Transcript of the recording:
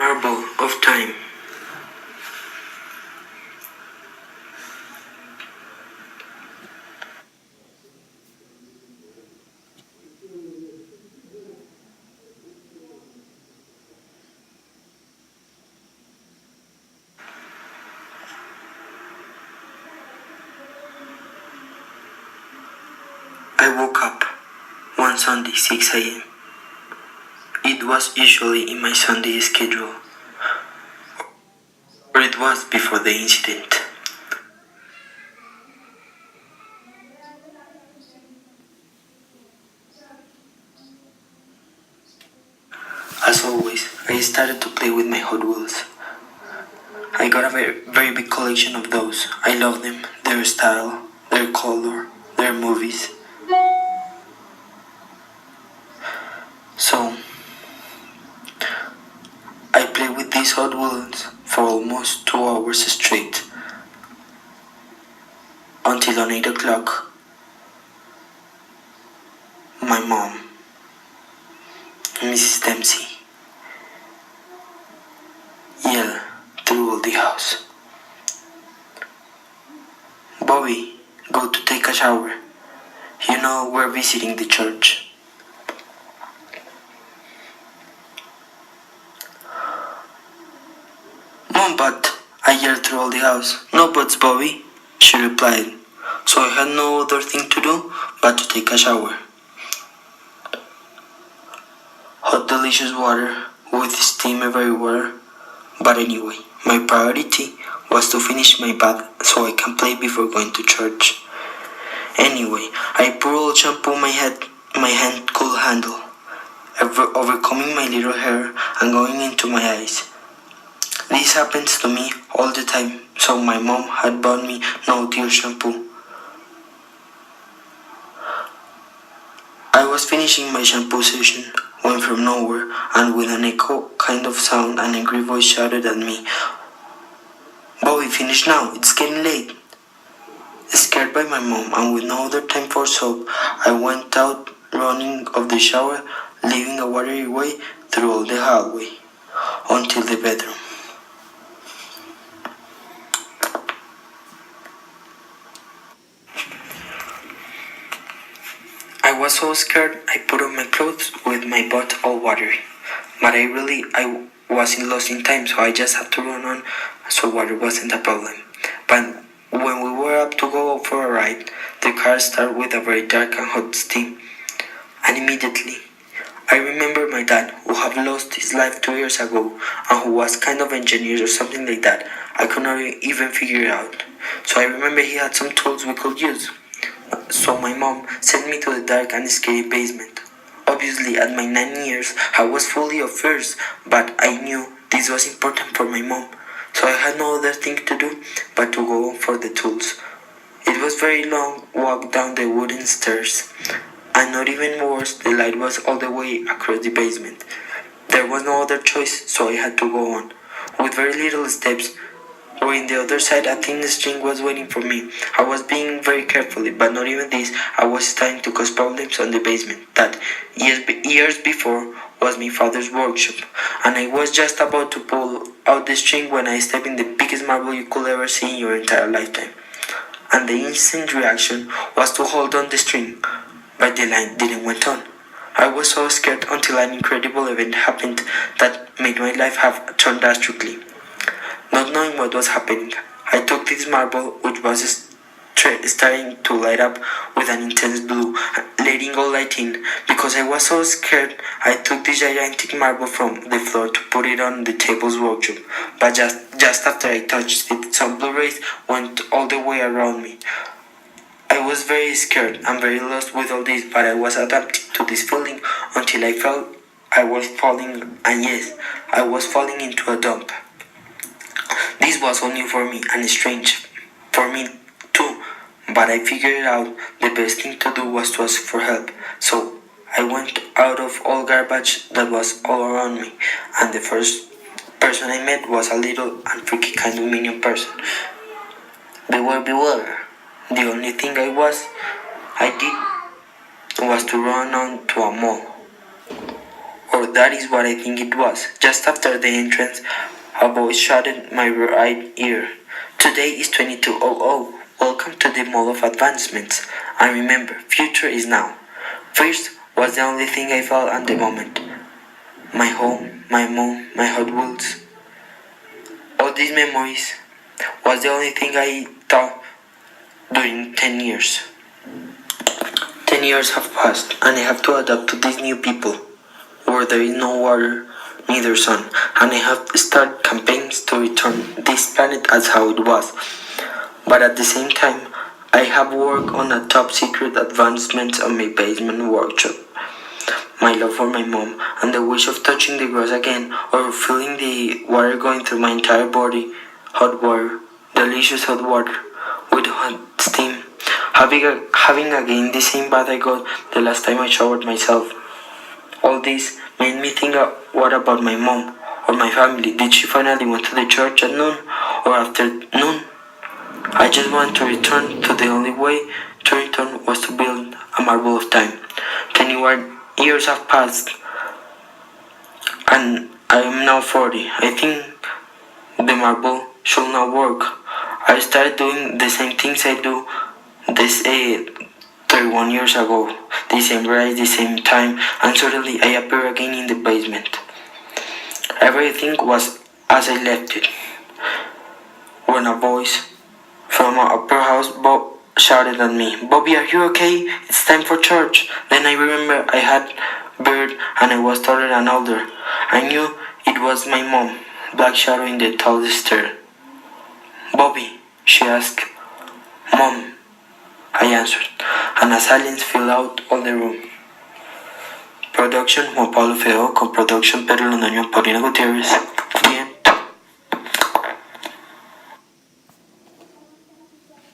Marble of time. I woke up one Sunday 6 a.m. It was usually in my Sunday schedule, or it was before the incident. As always, I started to play with my Hot Wheels. I got a very big collection of those. I love them, their style, their color, their movies. So, I played with these Hot Wheels for almost 2 hours straight. Until on 8 o'clock, my mom, Mrs. Dempsey, yelled through all the house. Bobby, go to take a shower. You know we're visiting the church. Mom, but I yelled through all the house. No buts, Bobby, she replied. So I had no other thing to do but to take a shower. Hot delicious water with steam everywhere. But anyway, my priority was to finish my bath so I can play before going to church. Anyway, I poured all shampoo my hand could handle, overcoming my little hair and going into my eyes. This happens to me all the time, so my mom had bought me no-tear shampoo. I was finishing my shampoo session when from nowhere and with an echo kind of sound an angry voice shouted at me, Bobby, finish now, it's getting late. Scared by my mom and with no other time for soap, I went out running of the shower, leaving a watery way through all the hallway, until the bedroom. I was so scared I put on my clothes with my butt all watery. But I wasn't lost in time, so I just had to run on, so water wasn't a problem. But when we were up to go for a ride, the car started with a very dark and hot steam. And immediately, I remember my dad, who had lost his life 2 years ago, and who was kind of engineer or something like that. I could not even figure it out. So I remember he had some tools we could use. So my mom sent me to the dark and scary basement. Obviously, at my 9 years, I was fully of fears, but I knew this was important for my mom. So I had no other thing to do but to go for the tools. It was very long walk down the wooden stairs, and not even worse, the light was all the way across the basement. There was no other choice, so I had to go on, with very little steps. Where in the other side a thin string was waiting for me. I was being very careful, but not even this. I was starting to cause problems on the basement. That, years before, was my father's workshop. And I was just about to pull out the string when I stepped in the biggest marble you could ever see in your entire lifetime. And the instant reaction was to hold on the string, but the line didn't went on. I was so scared until an incredible event happened that made my life have turned drastically. Not knowing what was happening, I took this marble, which was starting to light up with an intense blue, letting all light in. Because I was so scared, I took this gigantic marble from the floor to put it on the table's workshop. But just after I touched it, some blue rays went all the way around me. I was very scared and very lost with all this, but I was adapting to this feeling until I felt I was falling, and yes, I was falling into a dump. This was all new for me and strange for me too, but I figured out the best thing to do was to ask for help. So I went out of all garbage that was all around me, and the first person I met was a little and freaky kind of minion person. Beware, beware. The only thing I did was to run on to a mall. Or that is what I think it was. Just after the entrance, a voice shouted in my right ear. Today is 2200. Welcome to the Mall of Advancements. And remember, future is now. First was the only thing I felt at the moment. My home, my mom, my Hot Wheels. All these memories was the only thing I thought during 10 years. 10 years have passed and I have to adapt to these new people where there is no water, neither sun, and I have started campaigns to return this planet as how it was. But at the same time, I have worked on a top secret advancement on my basement workshop. My love for my mom and the wish of touching the grass again or feeling the water going through my entire body, hot water, delicious hot water with hot steam, having again the same bath I got the last time I showered myself. All this made me think what about my mom or my family? Did she finally went to the church at noon or after noon? I just want to return to the only way to return was to build a marble of time. 21 years have passed and I am now 40. I think the marble should not work. I started doing the same things I do this 31 years ago. December is the same time and suddenly I appear again in the basement. Everything was as I left it. When a voice from our upper house shouted at me, Bobby, are you okay? It's time for church. Then I remember I had beard and I was taller and older. I knew it was my mom, black shadow in the tall stair. Bobby, she asked. Mom, I answered, and a silence filled out all the room. Production Juan Pablo F, con production Pedro Londoño, Paulina Gutierrez. Bien.